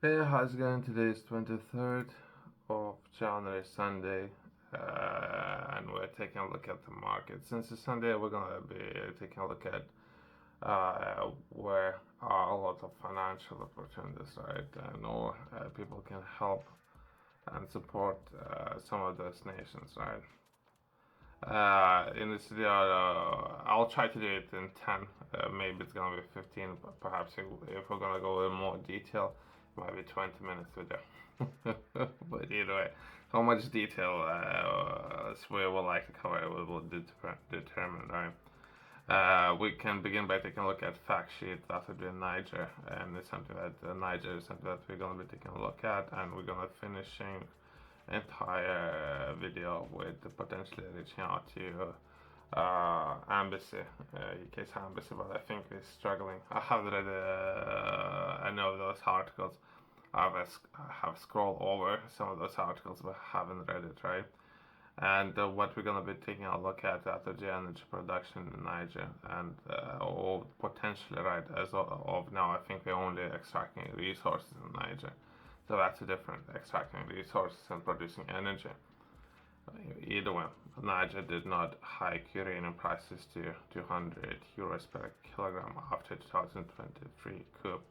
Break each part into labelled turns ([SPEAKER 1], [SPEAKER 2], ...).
[SPEAKER 1] Hey, how's it going? Today is 23rd of January, Sunday, and we're taking a look at the market. Since it's Sunday, we're gonna be taking a look at where are a lot of financial opportunities, right? And or people can help and support some of those nations, right? In this video, I'll try to do it in 10. Maybe it's gonna be 15, but perhaps if we're gonna go in more detail, it might be 20 minutes video. But either way, how much detail we would like to cover, we will determine, right? We can begin by taking a look at fact sheet after the Niger, and it's something that Niger is something that we're gonna be taking a look at, and we're gonna finishing entire video with potentially reaching out to embassy, UK's embassy, but I think they're struggling. I have read I know those articles. I have scrolled over some of those articles, but haven't read it, right? And what we're gonna be taking a look at after the energy production in Niger, and or potentially, right, as of now, I think they're only extracting resources in Niger. So that's a different extracting resources and producing energy. Either way, Niger did not hike uranium prices to 200 euros per kilogram after 2023 coup.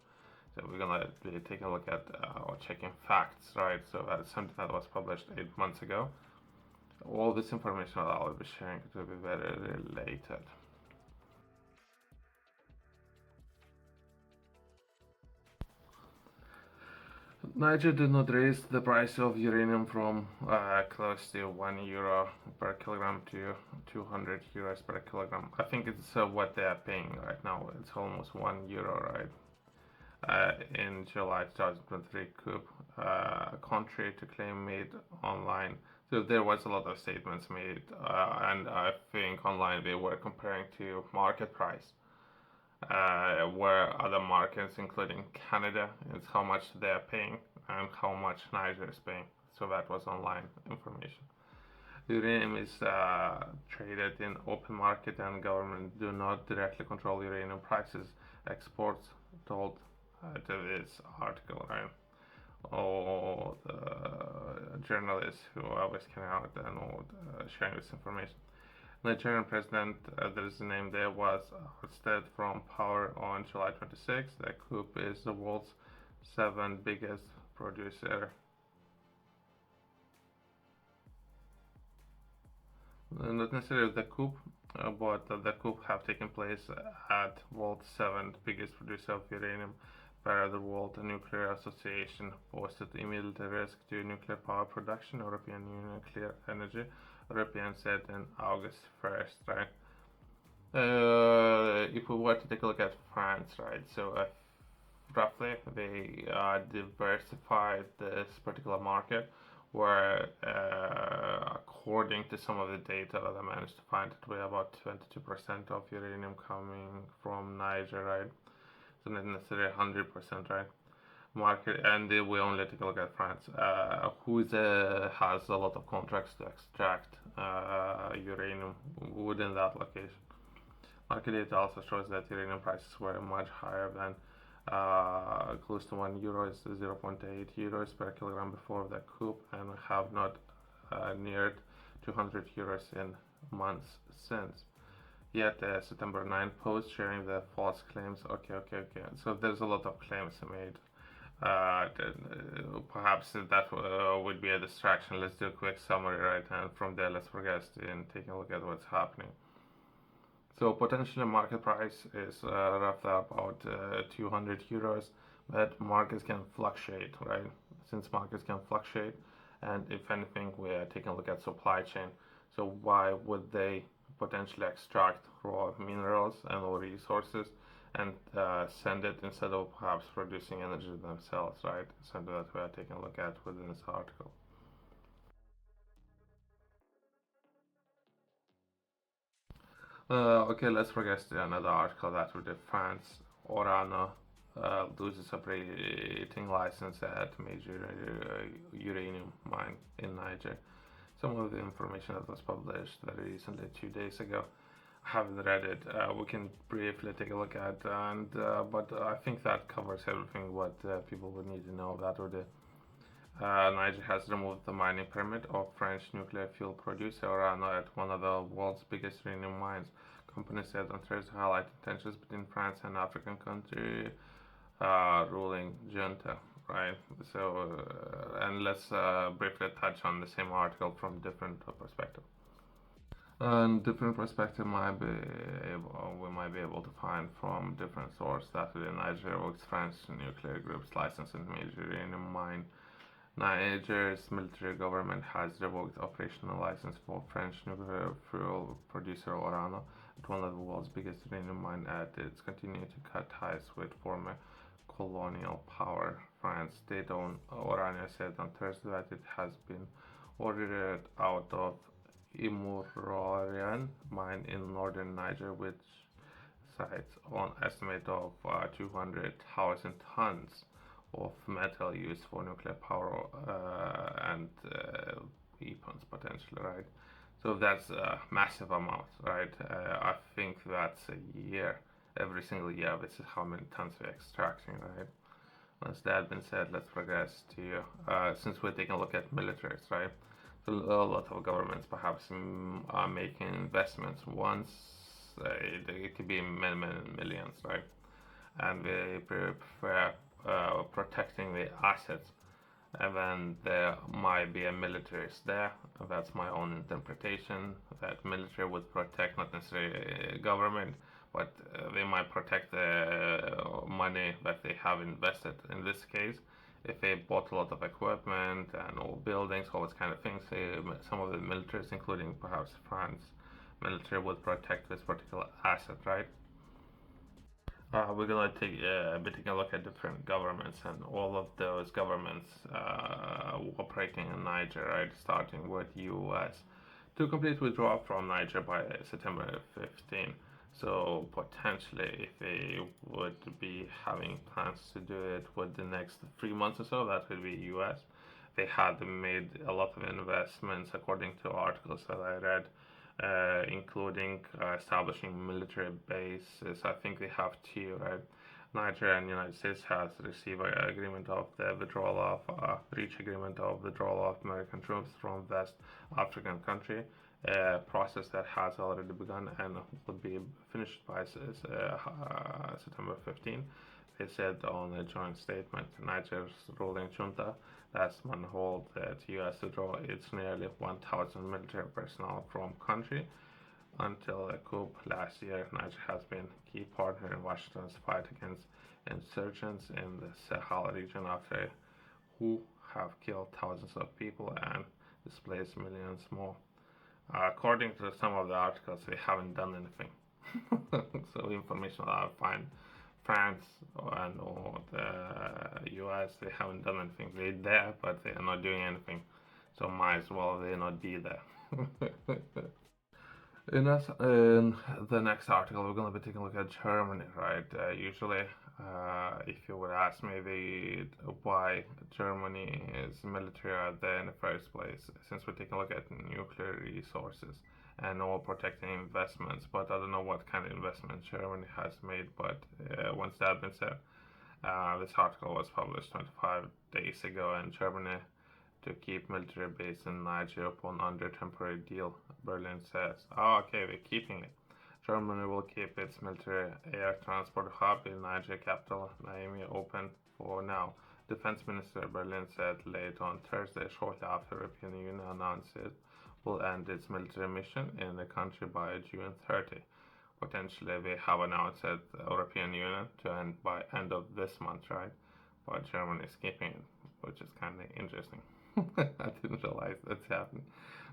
[SPEAKER 1] So we're gonna be taking a look at or checking facts, right? So that's something that was published 8 months ago. All this information that I'll be sharing will be very related. Niger did not raise the price of uranium from close to €1 per kilogram to 200 euros per kilogram. I think it's what they are paying right now. It's almost €1, right? In July 2023 coup, contrary to claim made online. So there was a lot of statements made, and I think online they were comparing to market price. Where other markets, including Canada, is how much they are paying and how much Niger is paying. So that was online information. Uranium is traded in open market, and government do not directly control uranium prices. Exports told to this article, right? Or the journalists who always came out and sharing this information. Nigerian president, there's a name there, was ousted from power on July 26. The coup is the world's seventh biggest producer. Not necessarily the coup, but the coup have taken place at world's seventh biggest producer of uranium. Per the World Nuclear Association posted immediate risk to nuclear power production. European Union Clear Energy European said in August 1st, right? If we were to take a look at France, right? So roughly they diversified this particular market, where according to some of the data that I managed to find, it was about 22% of uranium coming from Niger, right? So not necessarily 100%, right? Market, and we only take a look at France, who has a lot of contracts to extract uranium within that location. Market data also shows that uranium prices were much higher than close to €1, 0.8 euros per kilogram before the coup, and have not neared 200 euros in months since. Yet September 9 post sharing the false claims. Okay. So there's a lot of claims made. Perhaps that would be a distraction. Let's do a quick summary, right? And from there, let's progress in taking a look at what's happening. So potentially market price is roughly about 200 euros, but markets can fluctuate, right? Since markets can fluctuate, and if anything, we are taking a look at supply chain. So why would they potentially extract raw minerals and raw resources and send it instead of perhaps producing energy themselves, right? Something that we are taking a look at within this article. Okay, let's progress to another article that would France Orano loses operating license at major uranium mine in Niger. Some of the information that was published very recently, 2 days ago. haven't read it. We can briefly take a look at, and but I think that covers everything what people would need to know. That would Niger has removed the mining permit of French nuclear fuel producer Orano at one of the world's biggest uranium mines. Company said on Thursday highlighted tensions between France and African country ruling junta. Right. So, and let's briefly touch on the same article from different perspective. And different perspective might be we might be able to find from different sources that the Niger works French nuclear group's license in major uranium mine. Niger's military government has revoked operational license for French nuclear fuel producer Orano at one of the world's biggest uranium mine, and it's continuing to cut ties with former colonial power France. State-owned Orano said on Thursday that it has been ordered out of Imurorian mine in northern Niger, which sites on estimate of 200,000 tons of metal used for nuclear power and weapons potentially, right? So that's a massive amount, right? I think that's a year, every single year. This is how many tons we're extracting, right? Once that been said, let's progress to since we're taking a look at militaries, right? So a lot of governments perhaps are making investments once. It could be many, many millions, right? And they prefer protecting the assets, and then there might be a military there. That's my own interpretation. That military would protect not necessarily government, but they might protect the money that they have invested. In this case, if they bought a lot of equipment and all buildings, all these kind of things, some of the militaries, including perhaps France military, would protect this particular asset, right? We're gonna be taking a look at different governments and all of those governments operating in Niger, right? Starting with U.S. to complete withdrawal from Niger by September 15. So potentially, if they would be having plans to do it with the next 3 months or so, that would be U.S. They had made a lot of investments, according to articles that I read, including establishing military bases. I think they have two, right? Niger and United States has received an agreement of the withdrawal of reach agreement of withdrawal of American troops from West African country, a process that has already begun and will be finished by September 15. They said on a joint statement, Niger's ruling junta last month hold that U.S. withdraw its nearly 1,000 military personnel from country. Until a coup last year, Niger has been a key partner in Washington's fight against insurgents in the Sahel region after who have killed thousands of people and displaced millions more. According to some of the articles, they haven't done anything. So information that I find, France and or the US, they haven't done anything. They're there, but they are not doing anything. So might as well they not be there. In the next article, we're going to be taking a look at Germany, right? Usually, if you would ask me why Germany is military out there in the first place, since we're taking a look at nuclear resources and all protecting investments, but I don't know what kind of investment Germany has made. But once that been said, this article was published 25 days ago, and Germany to keep military base in Niger upon under temporary deal, Berlin says. Oh, okay, we're keeping it. Germany will keep its military air transport hub in Niger capital, Niamey, open for now. Defense Minister Berlin said late on Thursday, shortly after the European Union announced it will end its military mission in the country by June 30. Potentially, they have announced that the European Union to end by end of this month, right? But Germany is keeping it, which is kind of interesting. I didn't realize that's happening.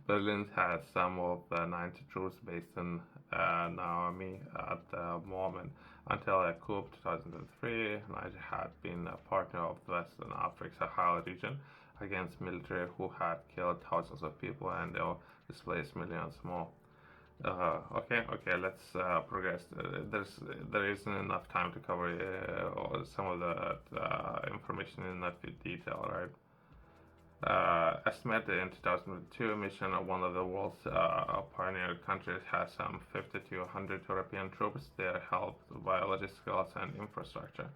[SPEAKER 1] Berlin has some of the 90 troops based in Niamey at the moment. Until a coup 2003, Niger had been a partner of the Western Africa Sahel region against military who had killed thousands of people and displaced millions more. Okay, let's progress. There isn't enough time to cover some of the information in enough detail, right? Estimated in 2002, mission of one of the world's pioneer countries has some 50 to 100 European troops. They are helped by logisticals and infrastructure.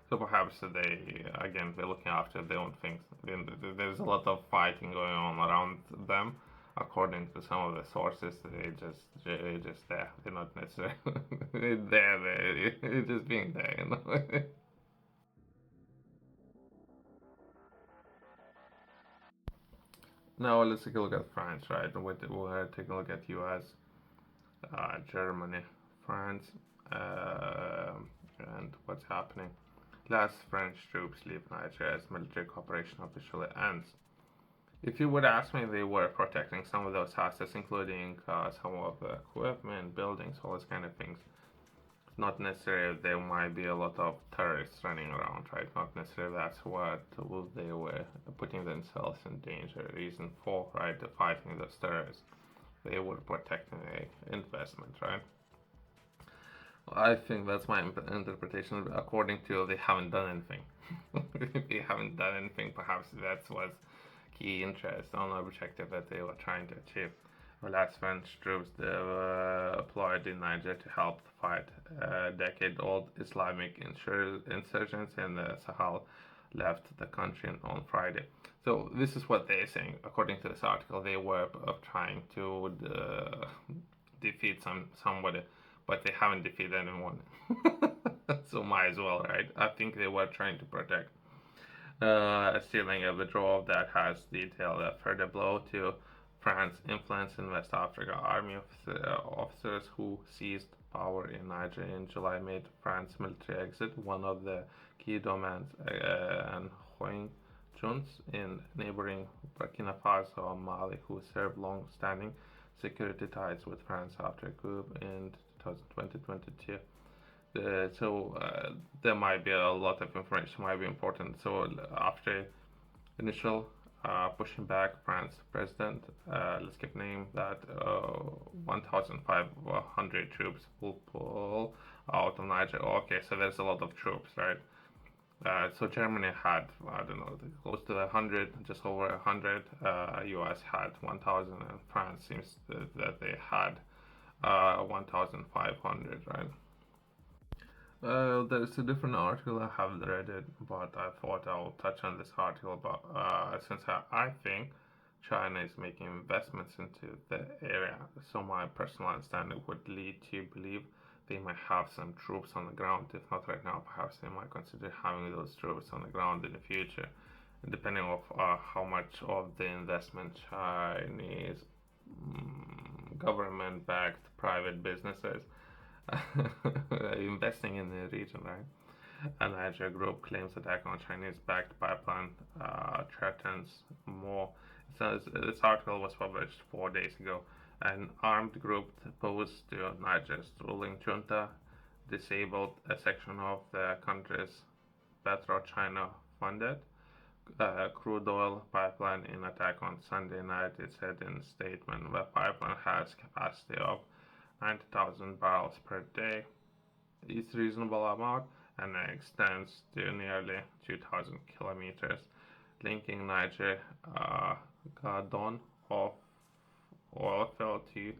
[SPEAKER 1] So perhaps they, again, they're looking after their own things. There's a lot of fighting going on around them. According to some of the sources, they just there. They're not necessarily there. They're just being there, you know. Now let's take a look at France, right? We're taking a look at U.S., Germany, France, uh, and what's happening. Last French troops leave Niger as military cooperation officially ends. If you would ask me, they were protecting some of those assets, including some of the equipment, buildings, all those kind of things. Not necessarily there might be a lot of terrorists running around, right? Not necessarily that's what they were putting themselves in danger. Reason for, right, the fighting those terrorists. They were protecting a investment, right? I think that's my interpretation. According to they haven't done anything. If they haven't done anything, perhaps that was key interest on objective that they were trying to achieve. The last French troops deployed in Niger to help fight decade-old Islamic insurgents in the Sahel left the country on Friday. So this is what they're saying. According to this article, they were trying to defeat somebody, but they haven't defeated anyone. So might as well, right? I think they were trying to protect. Stealing a withdrawal that has detailed a further blow to France's influence in West Africa. Army officers who seized power in Niger in July made France's military exit one of the key demands, and Huang Junts in neighboring Burkina Faso and Mali, who served long-standing security ties with France after a coup in 2022. So there might be a lot of information might be important. So after initial pushing back, France president, let's give name that 1,500 troops will pull out of Niger. Okay, so there's a lot of troops, right? So Germany had, I don't know, close to 100, just over 100. US had 1,000, and France seems that they had 1,500, right? There's a different article. I haven't read it, but I thought I'll touch on this article about since I think China is making investments into the area. So my personal understanding would lead to believe they might have some troops on the ground. If not right now, perhaps they might consider having those troops on the ground in the future, depending on how much of the investment Chinese government-backed private businesses investing in the region, right? A Niger group claims attack on Chinese-backed pipeline threatens more. It says this article was published 4 days ago. An armed group opposed to Niger's ruling junta disabled a section of the country's Petro-China-funded crude oil pipeline in attack on Sunday night. It said in a statement the pipeline has capacity of 90,000 barrels per day. It's a reasonable amount and extends to nearly 2,000 kilometers, linking Niger Gardon of oil field to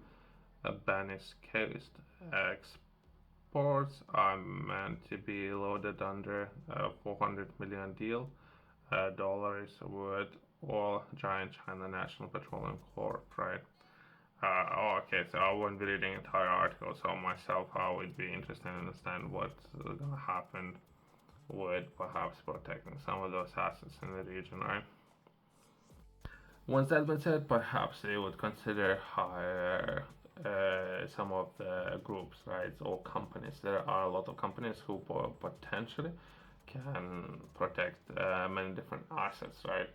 [SPEAKER 1] Benin's coast. Exports are meant to be loaded under a $400 million deal dollars with oil giant China National Petroleum Corp. Right? Okay, so I won't be reading the entire article, so myself I would be interested in understand what's gonna happen with perhaps protecting some of those assets in the region, right? Once that's been said, perhaps they would consider hire some of the groups, right, or companies. There are a lot of companies who potentially can protect many different assets, right?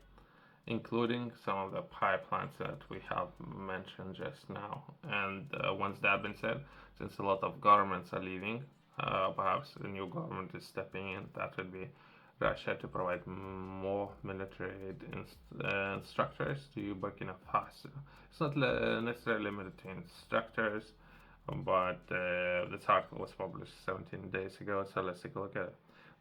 [SPEAKER 1] Including some of the pipelines that we have mentioned just now. And once that been said, since a lot of governments are leaving, perhaps a new government is stepping in. That would be Russia to provide more military instructors to Burkina Faso. It's not necessarily limited to instructors, but this article was published 17 days ago, so let's take a look at it.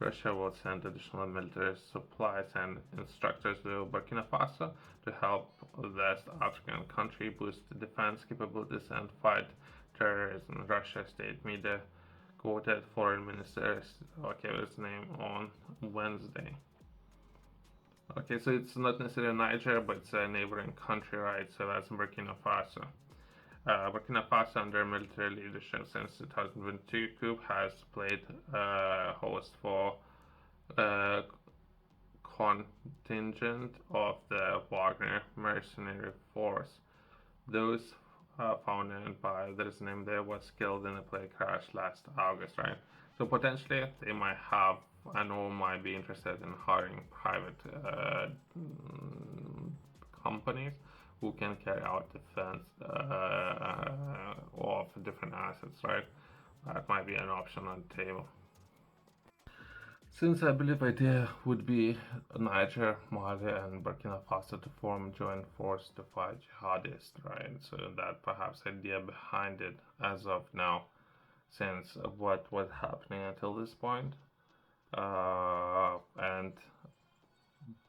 [SPEAKER 1] Russia will send additional military supplies and instructors to Burkina Faso to help the West African country boost defense capabilities and fight terrorism. Russia state media quoted foreign minister his name on Wednesday. Okay, so it's not necessarily Niger, but it's a neighboring country, right? So that's Burkina Faso. Burkina Faso, under military leadership since 2022 coup, has played host for a contingent of the Wagner mercenary force. Those founded by this name there was killed in a plane crash last August, right? So potentially they might have and or might be interested in hiring private companies who can carry out defense of different assets, right? That might be an option on the table. Since I believe idea would be Niger, Mali, and Burkina Faso to form joint force to fight jihadists, right? So that perhaps idea behind it as of now, since what was happening until this point, and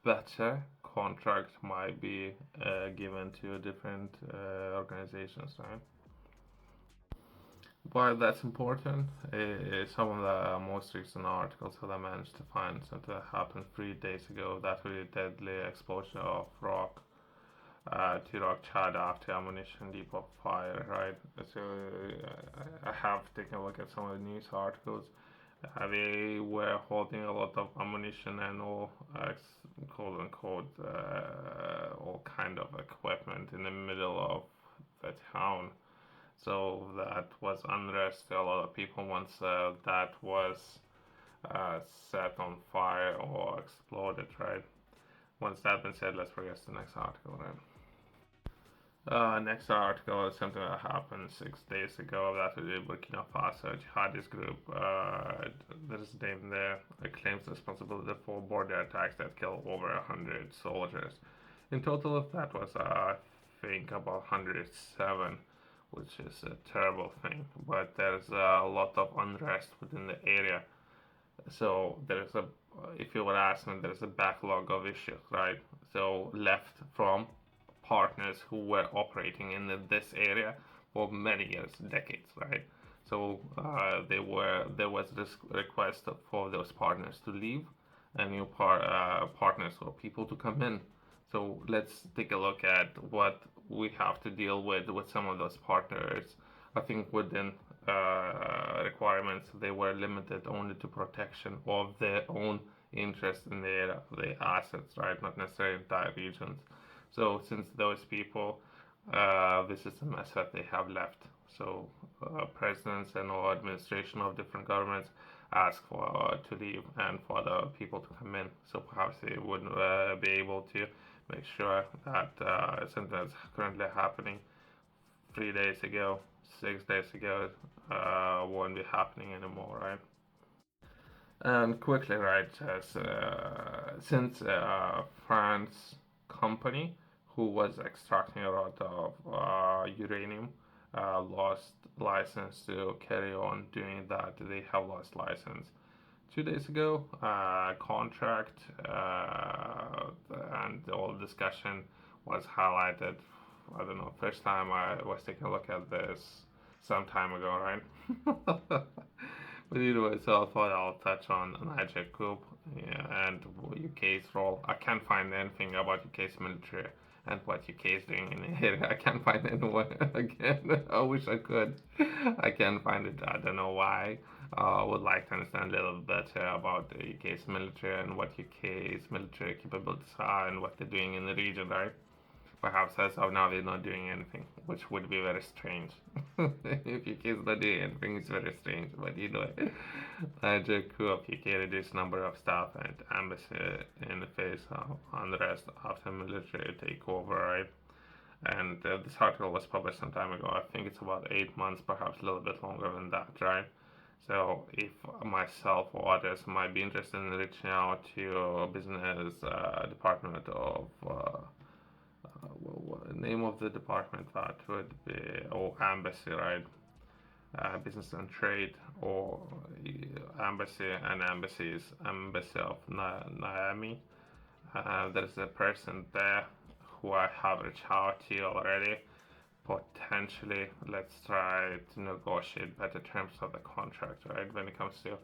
[SPEAKER 1] better contract might be given to different organizations, right? Why that's important is some of the most recent articles that I managed to find. Something that happened 3 days ago, that really deadly explosion of rock to Rock Chad after ammunition depot fire, right? So I have taken a look at some of the news articles. They were holding a lot of ammunition and all, quote unquote, all kind of equipment in the middle of the town. So that was unrest to a lot of people once that was set on fire or exploded, right? Once that been said, let's progress to the next article, right? Next article is something that happened 6 days ago. That was the Burkina Faso jihadist group. There's a name there. It claims responsibility for border attacks that killed over 100 soldiers. In total, that was I think about 107, which is a terrible thing. But there's a lot of unrest within the area. So there's a, if you would ask me, there's a backlog of issues, right? So left from partners who were operating in this area for many years, decades, right? So there was this request for those partners to leave and new partners or people to come in. So let's take a look at what we have to deal with some of those partners. I think within requirements they were limited only to protection of their own interest in the assets, right? Not necessarily entire regions. So since those people, this is the mess that they have left. So presidents and or administration of different governments ask for to leave and for the people to come in. So perhaps they would be able to make sure that something that's currently happening 3 days ago, 6 days ago, won't be happening anymore, right? And quickly, right, since France company who was extracting a lot of uranium lost license to carry on doing that, they have lost license 2 days ago. Contract and all discussion was highlighted. I don't know, first time I was taking a look at this some time ago, right? But either way, so I thought I'll touch on Niger coup, yeah, and UK's role. I can't find anything about UK's military and what UK is doing in the area. I can't find anyone again. I wish I could. I can't find it. I don't know why. I would like to understand a little better about the UK's military and what UK's military capabilities are and what they're doing in the region, right? Perhaps as of now they're not doing anything, which would be very strange. If UK is not doing anything, it's very strange. But you know, Niger coup of UK reduced number of staff and embassy in the face of unrest after military takeover, right? And this article was published some time ago. I think it's about 8 months, perhaps a little bit longer than that, right? So if myself or others might be interested in reaching out to business department of name of the department, that would be, or embassy, right? Business and trade, or embassy and embassies, embassy of Miami. There's a person there who I have reached out to already. Potentially, let's try to negotiate better terms of the contract, right? When it comes to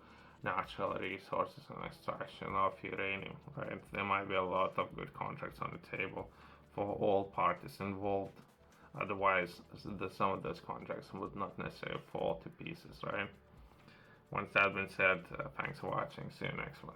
[SPEAKER 1] natural resources and extraction of uranium, right? There might be a lot of good contracts on the table for all parties involved. Otherwise, some of those contracts would not necessarily fall to pieces, right? Once that's been said, thanks for watching. See you next one.